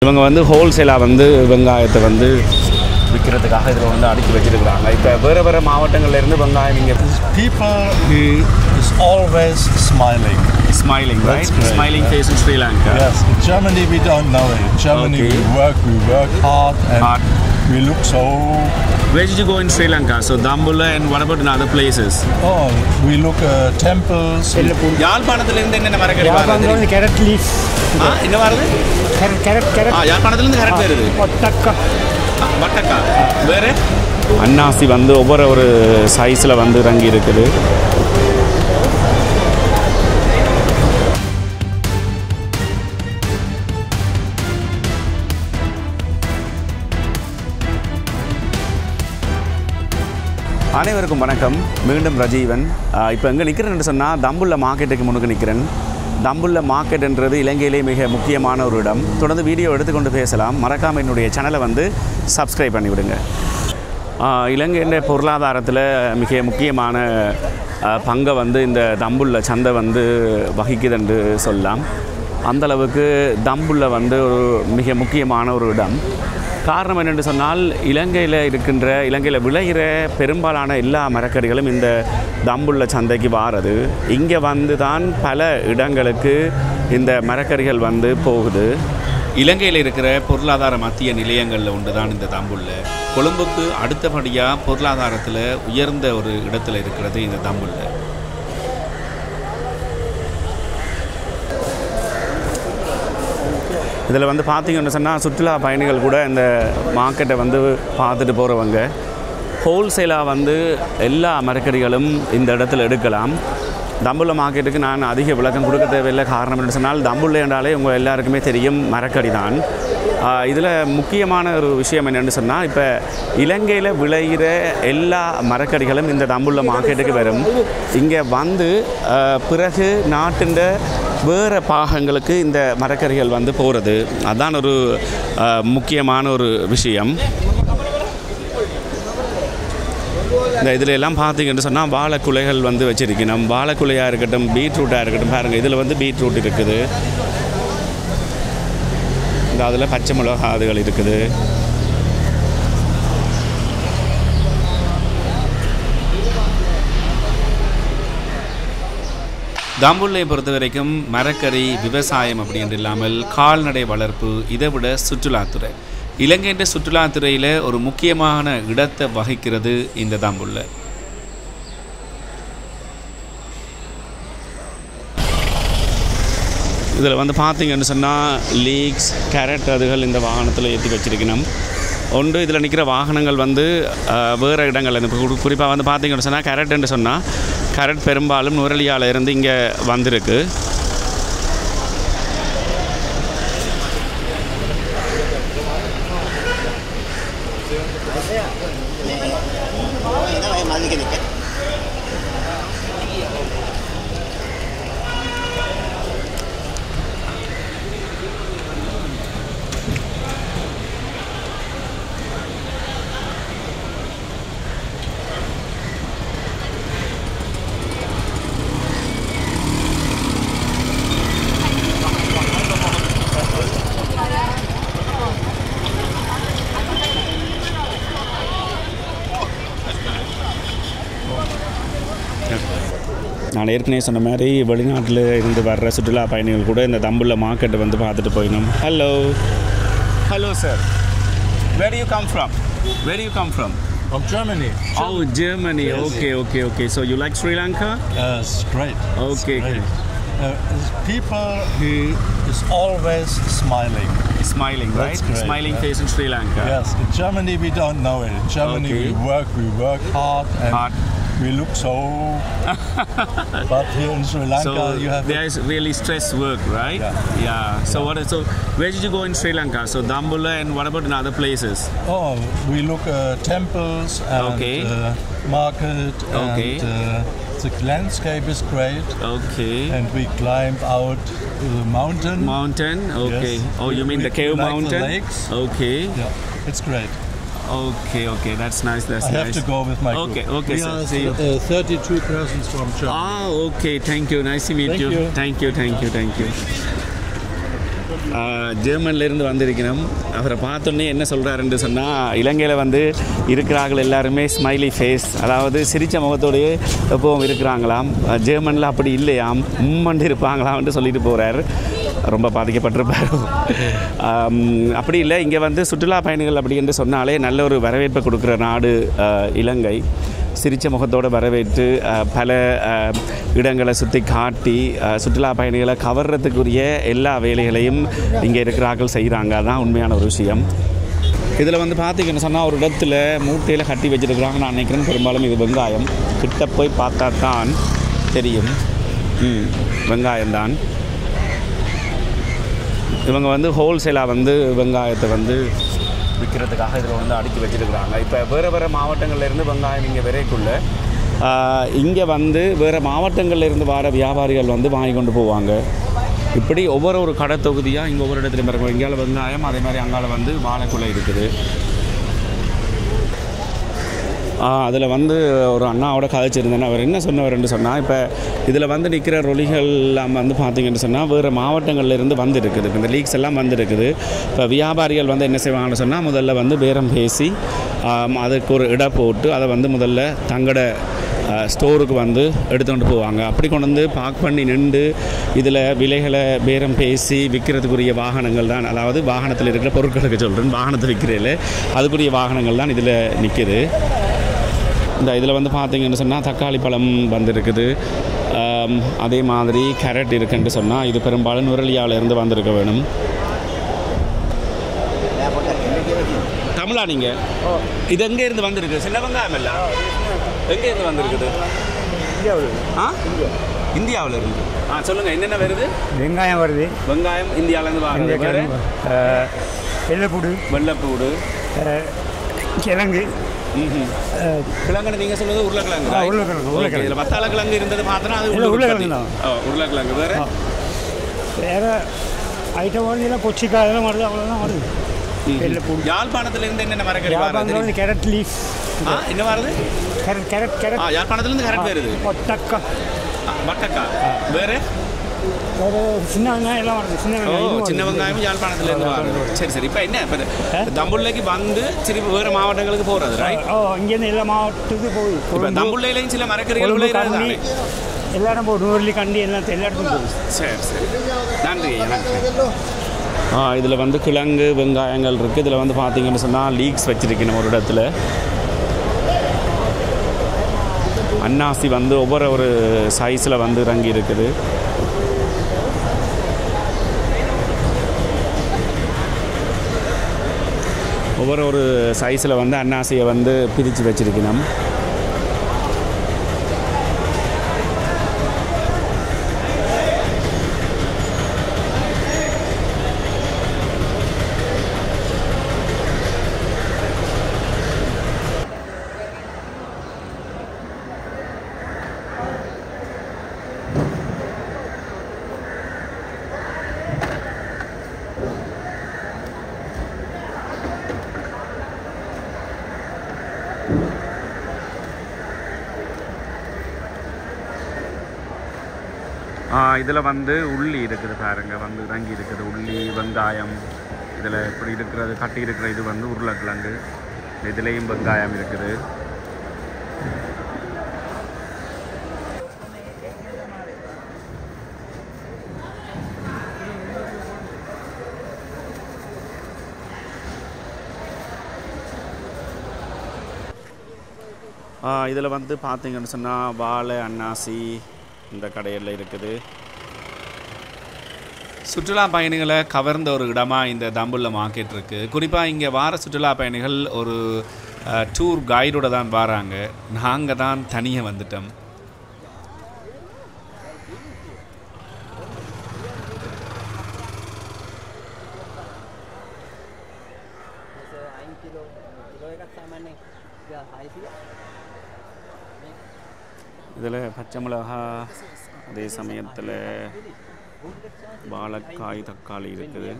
இவங்க வந்து ஹோல்சேலாக வந்து வெங்காயத்தை வந்து விற்கிறதுக்காக இதில் வந்து அடுக்கி வச்சிருக்கிறாங்க. இப்போ வேறு மாவட்டங்கள்லேருந்து வெங்காயம் நீங்கள் people he is always smiling. Smiling, right? Smiling face in Sri Lanka. Yes, in Germany we don't know it. In Germany we work hard and we look so... Where did you go in Sri Lanka? So Dambulla and what about in other places? Oh, we look temples. யாழ்ப்பாணத்திலிருந்து என்னென்ன மரக்கறி வருது? யாழ்ப்பாணத்திலிருந்து carrot leaf. என்ன வருது? Carrot. யாழ்ப்பாணத்திலிருந்து carrot வருது. வட்டக்கா. வேறு? அன்னாசி வந்து ஒவ்வொரு சைஸில் வந்து இறங்கி இருக்குது. அனைவருக்கும் வணக்கம். மீண்டும் ரஜீவன். இப்போ எங்கே நிற்கிறேன்னு சொன்னால் தம்புள்ள மார்க்கெட்டுக்கு முன்னுக்கு நிற்கிறேன். தம்புள்ள மார்க்கெட்ன்றது இலங்கையிலே மிக முக்கியமான ஒரு இடம். தொடர்ந்து வீடியோ எடுத்துக்கொண்டு பேசலாம். மறக்காமல் என்னுடைய சேனலை வந்து சப்ஸ்கிரைப் பண்ணிவிடுங்க. இலங்கையின் பொருளாதாரத்தில் மிக முக்கியமான பங்கை வந்து இந்த தம்புள்ள சந்தை வந்து வகிக்குதுன்னு சொல்லலாம். அந்தளவுக்கு தம்புள்ள வந்து ஒரு மிக முக்கியமான ஒரு இடம். காரணம் என்னென்று சொன்னால் இலங்கையில் விளைகிற பெரும்பாலான எல்லா மரக்கறிகளும் இந்த தம்புள்ள சந்தைக்கு வாரது. இங்கே வந்து தான் பல இடங்களுக்கு இந்த மரக்கறிகள் வந்து போகுது. இலங்கையில் இருக்கிற பொருளாதார மத்திய நிலையங்களில் ஒன்று தான் இந்த தம்புள்ள. கொழும்புக்கு அடுத்தபடியாக பொருளாதாரத்தில் உயர்ந்த ஒரு இடத்துல இருக்கிறது இந்த தம்புள்ள. இதில் வந்து பார்த்திங்கன்னு சொன்னால் சுற்றுலா பயணிகள் கூட இந்த மார்க்கெட்டை வந்து பார்த்துட்டு போகிறவங்க ஹோல்சேலாக வந்து எல்லா மரக்கறிகளும் இந்த இடத்துல எடுக்கலாம். தம்புள்ள மார்க்கெட்டுக்கு நான் அதிக விளக்கம் கொடுக்க தேவையில்லை. காரணம் என்று சொன்னால் தம்புள்ள என்றாலே உங்கள் எல்லாருக்குமே தெரியும் மரக்கறி தான். இதில் முக்கியமான ஒரு விஷயம் என்னென்னு சொன்னால் இப்போ இலங்கையில் விளைகிற எல்லா மரக்கறிகளும் இந்த தம்புள்ள மார்க்கெட்டுக்கு வரும். இங்கே வந்து பிறகு நாட்டின் வேறு பாகங்களுக்கு இந்த மரக்கறிகள் வந்து போகிறது. அதுதான் ஒரு முக்கியமான ஒரு விஷயம். இந்த இதில் எல்லாம் பார்த்திங்கன்னு சொன்னால் வாழைக்குலைகள் வந்து வச்சுருக்கணும். வாழைக்குலையாக இருக்கட்டும், பீட்ரூட்டாக இருக்கட்டும். பாருங்கள், இதில் வந்து பீட்ரூட் இருக்குது. இந்த அதில் பச்சை மிளகா அதுகள் இருக்குது. தம்புள்ளை பொறுத்த வரைக்கும் மரக்கறி விவசாயம் அப்படின்னு இல்லாமல் கால்நடை வளர்ப்பு, இதை விட சுற்றுலாத்துறை, இலங்கையின் சுற்றுலாத்துறையில் ஒரு முக்கியமான இடத்தை வகிக்கிறது இந்த தம்புள்ள. இதில் வந்து பார்த்திங்கன்னு சொன்னால் லீக்ஸ், கேரட் அதுகள் இந்த வாகனத்தில் ஏற்றி வச்சிருக்கணும். ஒன்று இதில் நிற்கிற வாகனங்கள் வந்து வேறு இடங்கள் இப்போ குறிப்பாக வந்து பார்த்திங்கன்னு சொன்னால் கேரட்ன்னு சொன்னால் கேரட் பெரும்பாலும் நுரலியால் இருந்து இங்கே வந்திருக்கு. நான் ஏற்கனவே சொன்ன மாதிரி வெளிநாட்டில் இருந்து வர்ற சுற்றுலா பயணிகள் கூட இந்த தம்புள்ள மார்க்கெட்டை வந்து பார்த்துட்டு போயிடணும். Hello sir, where do you come from? From Germany. Oh, Germany. Okay. So you like Sri Lanka? Yes, great. Okay. Great. People he is always smiling. Right? Great. Smiling face in Sri Lanka. Yes, in Germany we don't know it. In Germany we work hard and we look so... But here in Sri Lanka you have... There is really stress work, right? Yeah. So where did you go in Sri Lanka? So Dambulla, and what about in other places? Oh, we look temples and market and the landscape is great. Okay. And we climbed out the mountain. Okay. Yes. Oh, you mean the cave mountain? The lakes. Okay. Yeah, it's great. Okay. That's nice. I have to go with my group. Okay. We So are see you. 32 persons from Germany. Okay. Thank you. Nice to meet you. Thank you. ஜெர்மன்லேருந்து வந்திருக்கணும். அவரை பார்த்தோன்னே என்ன சொல்கிறாருன்னு சொன்னால், இலங்கையில் வந்து இருக்கிறார்கள் எல்லாருமே ஸ்மைலி ஃபேஸ், அதாவது சிரித்த முகத்தோடையே எப்பவும் இருக்கிறாங்களாம். ஜெர்மனில் அப்படி இல்லையாம், உம்மண்டு இருப்பாங்களாம்னு சொல்லிட்டு போகிறார். ரொம்ப பாதிக்கப்பட்டிருப்பார். அப்படி இல்லை, இங்கே வந்து சுற்றுலா பயணிகள் அப்படி என்று சொன்னாலே நல்ல ஒரு வரவேற்பை கொடுக்குற நாடு இலங்கை. சிரித்த முகத்தோடு வரவேற்று பல இடங்களை சுற்றி காட்டி சுற்றுலா பயணிகளை கவர்றதுக்குரிய எல்லா வேலைகளையும் இங்கே இருக்கிறார்கள் செய்கிறாங்க. அதுதான் உண்மையான ஒரு விஷயம். இதில் வந்து பார்த்திங்கன்னு சொன்னால் ஒரு இடத்துல மூட்டையில் கட்டி வச்சுருக்கிறாங்க. நான் நினைக்கிறேன் பெரும்பாலும் இது வெங்காயம். கிட்ட போய் பார்த்தா தான் தெரியும். வெங்காயம்தான். இவங்க வந்து ஹோல்சேலாக வந்து வெங்காயத்தை வந்து விற்கிறதுக்காக இதில் வந்து அடுக்கி வச்சுருக்குறாங்க. இப்போ வேறு வேறு மாவட்டங்கள்லேருந்து வெங்காயம் இங்கே விரைக்குள்ள இங்கே வந்து வேறு மாவட்டங்கள்லேருந்து வர வியாபாரிகள் வந்து வாங்கி கொண்டு போவாங்க. இப்படி ஒவ்வொரு கடை தொகுதியாக இங்கே ஒவ்வொரு இடத்துலையும் இருக்கும். இங்கால வெங்காயம், அதே மாதிரி அங்கால வந்து வாழைக்குலை இருக்குது. அதில் வந்து ஒரு அண்ணாவோட கதைச்சிருந்தேன். அவர் என்ன சொன்னவர்ன்னு சொன்னால், இப்போ இதில் வந்து நிற்கிற ரொலிகள் எல்லாம் வந்து பார்த்திங்கன்னு சொன்னால் வேறு மாவட்டங்கள்லேருந்து வந்துருக்குது. இப்போ இந்த லீக்ஸ் எல்லாம் வந்துருக்குது. இப்போ வியாபாரிகள் வந்து என்ன செய்வாங்கன்னு சொன்னால், முதல்ல வந்து பேரம் பேசி அதுக்கு ஒரு இடம் போட்டு அதை வந்து முதல்ல தங்கட ஸ்டோருக்கு வந்து எடுத்துகிட்டு போவாங்க. அப்படி கொண்டு வந்து பார்க் பண்ணி நின்று இதில் விலைகளை பேரம் பேசி விற்கிறதுக்குரிய வாகனங்கள் தான், அதாவது வாகனத்தில் இருக்கிற பொருட்களுக்கு சொல்கிறேன், வாகனத்தை விற்கிறதில்ல அதுக்குரிய வாகனங்கள் தான் இதில் நிற்கிது. இந்த இதில் வந்து பார்த்திங்கன்னு சொன்னால் தக்காளி பழம் வந்துருக்குது. அதே மாதிரி கேரட் இருக்குன்னு சொன்னால் இது பெரும்பாலும் நுரலியாவிலேருந்து வந்திருக்க வேணும். தமிழா நீங்கள் இது எங்கேருந்து வந்திருக்கு? சின்ன வெங்காயம் எல்லாம் எங்கேருந்து வந்திருக்குது? இந்தியாவில் இருந்து. சொல்லுங்கள், என்னென்ன வருது? வெங்காயம் வருது. வெங்காயம் இந்தியாவிலேருந்து வாங்க. வெள்ளைப்பூடு, வெள்ளைப்பூடு, கிழங்கு. கிழங்கு நீங்கள் சொல்வது உருளைக்கிழங்கு. உருளைக்கிழங்கு இதில் மத்தாள கிழங்கு இருந்தது பார்த்தோன்னா அது உருளைக்கிழங்கு தான். உருளைக்கிழங்கு வேறு வேறு ஐட்டம் வருது. இல்லை கொச்சிக்காய் அதெல்லாம் வருது, அவ்வளோதான் வருது. யாழ்ப்பாணத்துலேருந்து என்னென்ன மரக்கறி வருது? Carrot leaf. என்ன வருது? Carrot carrot carrot. யாழ்ப்பாணத்துலேருந்து கேரட் வருது. ஒட்டக்கா, வட்டக்கா வேறு வேறு சின்ன வெங்காயம் எல்லாம் வருது. சின்ன வெங்காயம் யாழ்ப்பாணத்துலேருந்து வருது. சரி சரி. இப்போ என்ன இப்போ தம்புள்ளைக்கு வந்து திருப்பி வேறு மாவட்டங்களுக்கு போகிறது, ரைட்? இங்கேருந்து எல்லா மாவட்டத்துக்கு போகுது. இப்போ தம்புள்ளையிலையும் சில மரக்கறிகள் விளையிறாங்க. எல்லா இடம் போகுது. நூறுலி, கண்டி எல்லாம் எல்லா இடத்துக்கும் போகுது. சரி சரி, நன்றி நன்றி. இதில் வந்து கிழங்கு வெங்காயங்கள் இருக்குது. இதில் வந்து பார்த்திங்கன்னு சொன்னால் லீக்ஸ் வச்சுருக்கணும் ஒரு இடத்துல. அன்னாசி வந்து ஒவ்வொரு சைஸில் வந்து இறங்கி இருக்குது. ஒவ்வொரு சைஸில் வந்து அன்னாசியை வந்து பிரித்து வச்சுருக்கணும். இதில் வந்து உள்ளி இருக்குது பாருங்கள், வந்து இறங்கி இருக்குது. உள்ளி, வெங்காயம் இதில் இப்படி இருக்கிறது, கட்டி இருக்கிற இது வந்து உருளைக்கிழங்கு. இதுலேயும் வெங்காயம் இருக்குது. இதில் வந்து பார்த்திங்கன்னு சொன்னால் வாழை, அன்னாசி இந்த கடையில் இருக்குது. சுற்றுலா பயணிகளை கவர்ந்த ஒரு இடமாக இந்த தம்புள்ள மார்க்கெட் இருக்குது. குறிப்பாக இங்கே வார சுற்றுலா பயணிகள் ஒரு டூர் கைடோடு தான் வராங்க. நாங்கள் தான் தனியாக வந்துட்டோம். இதில் பச்சை மிளகா, அதே சமயத்தில் வாழைக்காய், தக்காளி இருக்குது.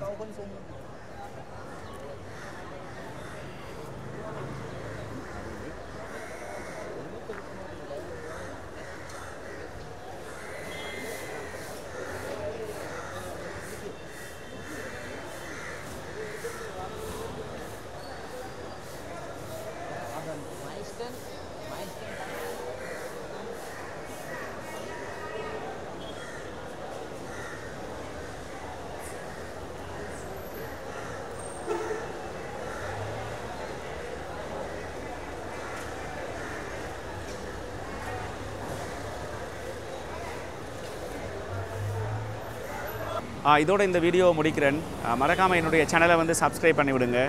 இதோட இந்த வீடியோ முடிக்கிறேன். மறக்காமல் என்னுடைய சேனலை வந்து சப்ஸ்கிரைப் பண்ணி விடுங்க.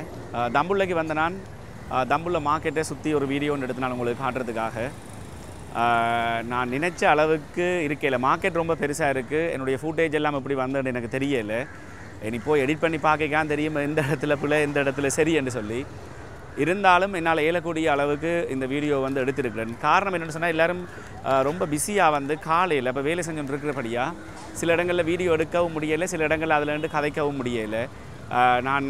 தம்புள்ளைக்கு வந்த நான் தம்புள்ள மார்க்கெட்டை சுற்றி ஒரு வீடியோ ஒன்று எடுத்து நான் உங்களுக்கு காட்டுறதுக்காக. நான் நினச்ச அளவுக்கு இருக்கையில் மார்க்கெட் ரொம்ப பெருசாக இருக்குது. என்னுடைய ஃபுட்டேஜ் எல்லாம் எப்படி வந்ததுன்னு எனக்கு தெரியலை. இனி போய் எடிட் பண்ணி பார்க்கலாம் தெரியும் எந்த இடத்துல பிள்ளை எந்த இடத்துல சரி என்று சொல்லி. இருந்தாலும் என்னால் இயலக்கூடிய அளவுக்கு இந்த வீடியோ வந்து எடுத்திருக்கிறேன். காரணம் என்னென்னு சொன்னால் எல்லோரும் ரொம்ப பிஸியாக வந்து காலையில் இப்போ வேலை செஞ்சுட்டு இருக்கிறபடியாக சில இடங்களில் வீடியோ எடுக்கவும் முடியலை, சில இடங்களில் அதில் கதைக்கவும் முடியலை. நான்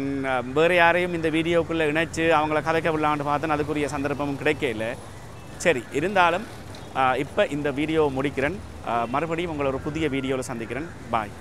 வேறு யாரையும் இந்த வீடியோக்குள்ளே இணைச்சு அவங்கள கதைக்க விடலான்னு பார்த்தேன், அதுக்குரிய சந்தர்ப்பமும் கிடைக்கல. சரி, இருந்தாலும் இப்போ இந்த வீடியோவை முடிக்கிறேன். மறுபடியும் உங்களை ஒரு புதிய வீடியோவில் சந்திக்கிறேன். பாய்.